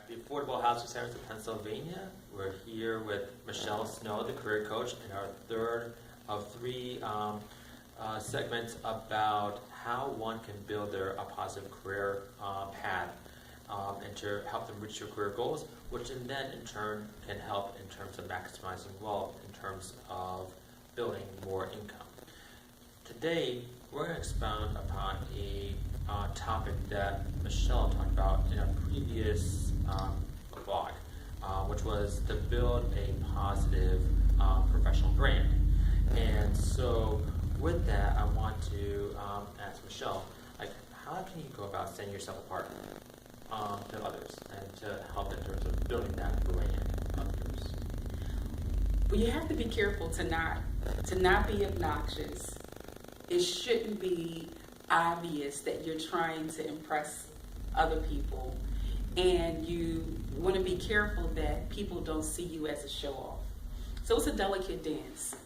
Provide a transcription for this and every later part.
at the Affordable Housing Centers of Pennsylvania. We're here with Michelle Snow, the career coach, in our third of three segments about how one can build a positive career path and to help them reach their career goals, which then in turn can help in terms of maximizing wealth, in terms of building more income. Today, we're going to expound upon a topic that Michelle talked about in a previous blog, which was to build a positive professional brand. And so with that, I want to ask Michelle, how can you go about setting yourself apart to others and to help in terms of building that brand of yours? Well, you have to be careful to not be obnoxious. It shouldn't be obvious that you're trying to impress other people, and you want to be careful that people don't see you as a show-off. So it's a delicate dance.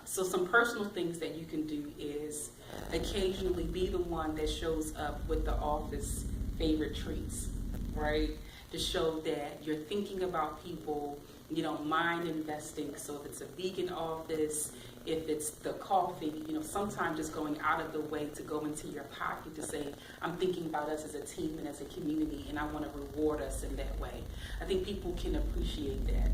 So some personal things that you can do is occasionally be the one that shows up with the office favorite treats, right? To show that you're thinking about people, you don't mind investing. So if it's a vegan office, if it's the coffee, sometimes just going out of the way to go into your pocket to say, I'm thinking about us as a team and as a community, and I want to reward us in that way. I think people can appreciate that.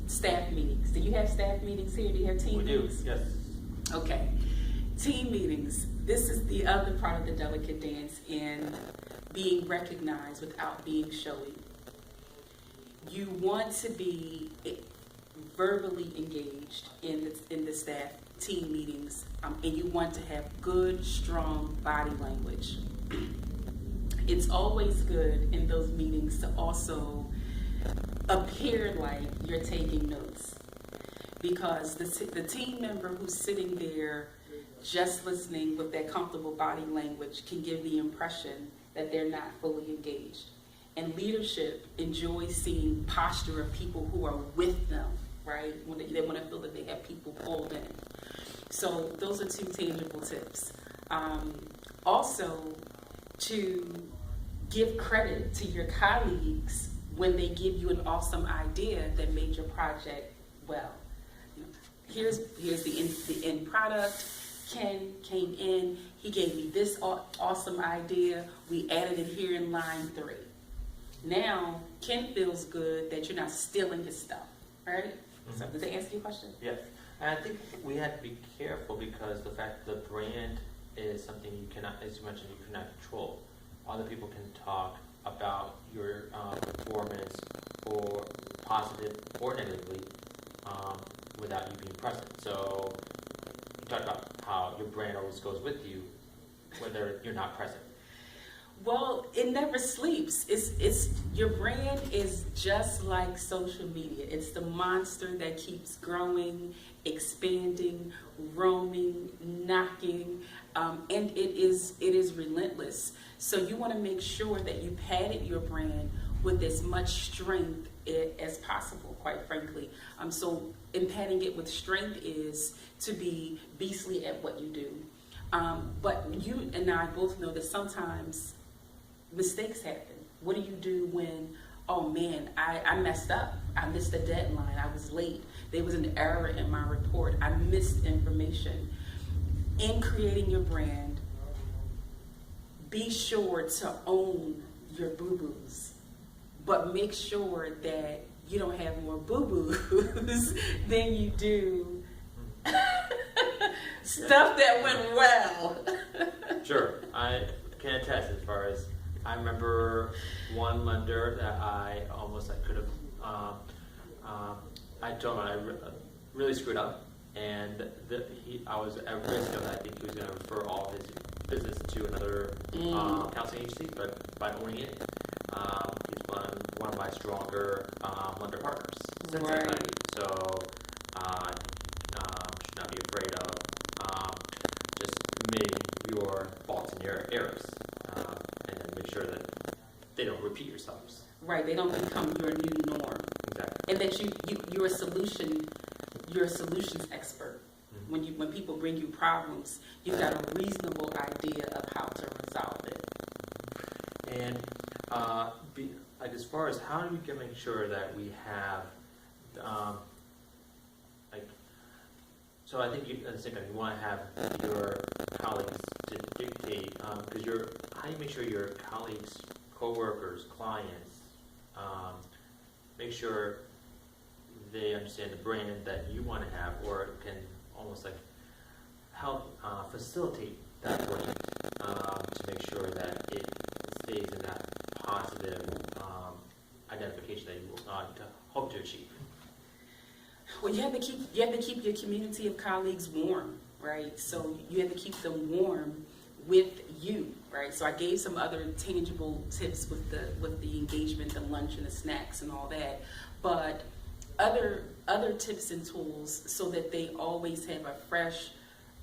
Staff meetings. Do you have staff meetings here? Do you have team meetings? We do, yes. Okay. Team meetings. This is the other part of the delicate dance in being recognized without being showy. You want to be verbally engaged in the staff team meetings, and you want to have good, strong body language. It's always good in those meetings to also appear like you're taking notes, because the team member who's sitting there just listening with that comfortable body language can give the impression that they're not fully engaged. And leadership enjoys seeing posture of people who are with them, right? When they want to feel that they have people pulled in. So those are two tangible tips. Also, to give credit to your colleagues when they give you an awesome idea that made your project well. Here's the end product. Ken came in, he gave me this awesome idea. We added it here in line 3. Now, Ken feels good that you're not stealing his stuff, right? Mm-hmm. So, does that answer your question? Yes. And I think we have to be careful because the fact that the brand is something you cannot, as you mentioned, you cannot control. Other people can talk about your performance, or positive or negatively, without you being present. So you talked about how your brand always goes with you, whether you're not present. Well, it never sleeps. It's your brand is just like social media. It's the monster that keeps growing, expanding, roaming, knocking, and it is relentless. So you want to make sure that you padded your brand with as much strength as possible, quite frankly. So in padding it with strength is to be beastly at what you do. But you and I both know that sometimes mistakes happen. What do you do when, oh man, I messed up. I missed the deadline. I was late. There was an error in my report. I missed information. In creating your brand, be sure to own your boo-boos, but make sure that you don't have more boo-boos than you do stuff that went well. Sure, I can attest as far as I remember one lender that I could have, I told him I really screwed up, and I was at risk of, I think he was going to refer all his business to another counseling agency, but by owning it, he's one of my stronger lender partners since that time. So should not be afraid of just admitting your faults and your errors, and then make sure that they don't repeat yourselves. Right, they don't become your new norm. Exactly. And that you're a solutions expert. Mm-hmm. When people bring you problems, you've got a reasonable idea of how to resolve it. And like as far as how do we can make sure that we have, like, so I think at the same time you want to have your colleagues to dictate, because how do you make sure your colleagues, coworkers, clients, make sure they understand the brand that you want to have, or can almost like help facilitate that brand to make sure that it stays in that positive identification that you hope to achieve. Well, you have to keep your community of colleagues warm, right? So you have to keep them warm with you, right? So I gave some other tangible tips with the engagement, the lunch and the snacks and all that, but other tips and tools so that they always have a fresh,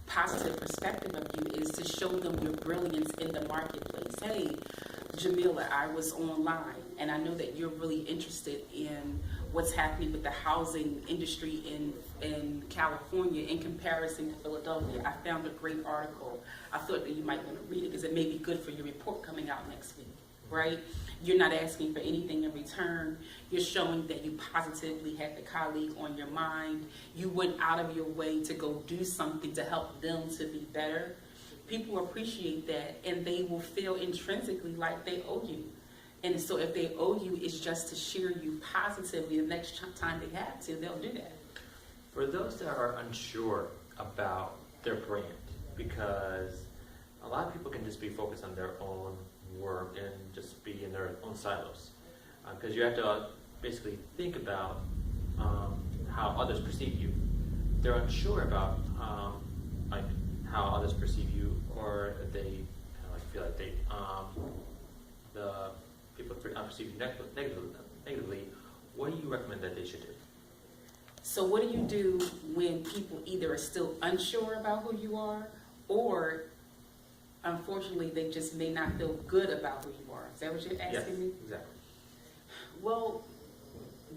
positive perspective of you is to show them your brilliance in the marketplace. Hey, Jamila, I was online and I know that you're really interested in what's happening with the housing industry in California in comparison to Philadelphia. I found a great article. I thought that you might want to read it because it may be good for your report coming out next week, right? You're not asking for anything in return. You're showing that you positively had the colleague on your mind. You went out of your way to go do something to help them to be better. People appreciate that, and they will feel intrinsically like they owe you. And so if they owe you, it's just to share you positively the next time they have to, they'll do that. For those that are unsure about their brand, because a lot of people can just be focused on their own work and just be in their own silos. Because you have to basically think about how others perceive you. They're unsure about like how others perceive you, or they kind of like feel like they the people perceive you negatively. What do you recommend that they should do? So what do you do when people either are still unsure about who you are, or unfortunately they just may not feel good about who you are? Is that what you're asking me? Exactly. Well,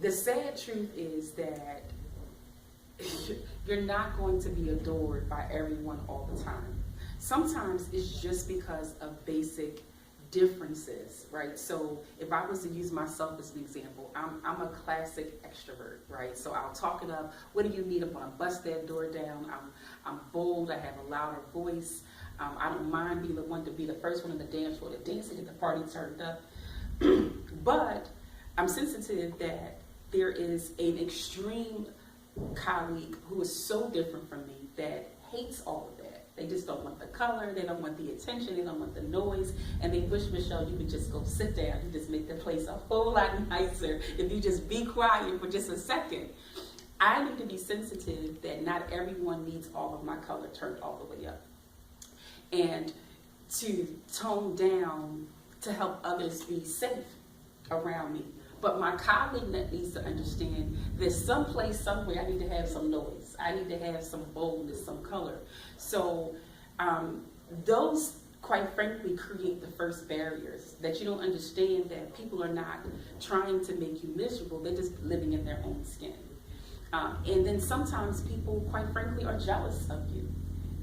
the sad truth is that you're not going to be adored by everyone all the time. Sometimes it's just because of basic differences, right? So if I was to use myself as an example, I'm a classic extrovert, right? So I'll talk it up. What do you need? I'm gonna bust that door down. I'm bold. I have a louder voice. I don't mind being the one to be the first one in the dance floor to dance and get the party turned up. But I'm sensitive that there is an extreme colleague who is so different from me that hates all of that. They just don't want the color, they don't want the attention, they don't want the noise, and they wish, Michelle, you could just go sit down. You just make the place a whole lot nicer if you just be quiet for just a second. I need to be sensitive that not everyone needs all of my color turned all the way up. And to tone down to help others be safe around me. But my colleague that needs to understand there's someplace, somewhere I need to have some noise. I need to have some boldness, some color. So those, quite frankly, create the first barriers, that you don't understand that people are not trying to make you miserable. They're just living in their own skin. And then sometimes people, quite frankly, are jealous of you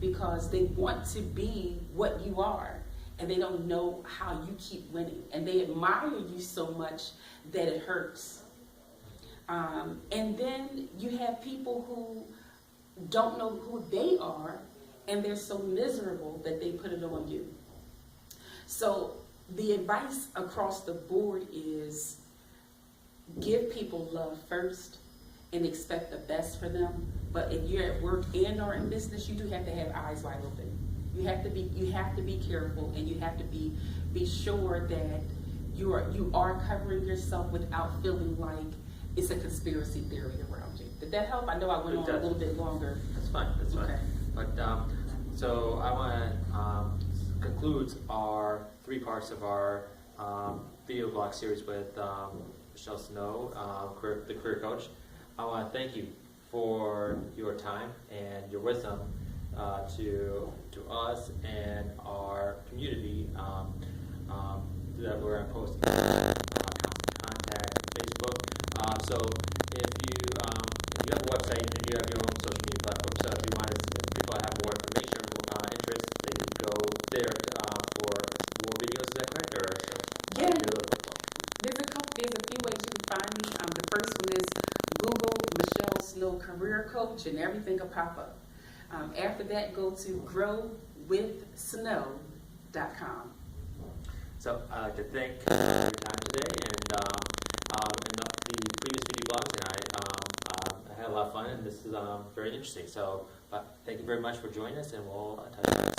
because they want to be what you are. And they don't know how you keep winning. And they admire you so much that it hurts. And then you have people who don't know who they are, and they're so miserable that they put it on you. So the advice across the board is give people love first and expect the best for them. But if you're at work and or in business, you do have to have eyes wide open. You have to be careful, and you have to be sure that you are covering yourself without feeling like it's a conspiracy theory around you. Did that help? I know I went on a little bit longer. That's fine. That's okay. Fine. But so I want to conclude our 3 parts of our video blog series with Michelle Snow, the career coach. I want to thank you for your time and your wisdom to us and our community that we're posting contact Facebook. So if you have a website and you have your own social media platform, so if you want to, if people have more information or interest, they can go there for more videos. Is that correct? Or yeah, So career coach and everything will pop up. After that, go to growwithsnow.com. So I'd like to thank you for your time today, and in the previous video blogs, and I had a lot of fun, and this is very interesting. So thank you very much for joining us, and we'll touch base.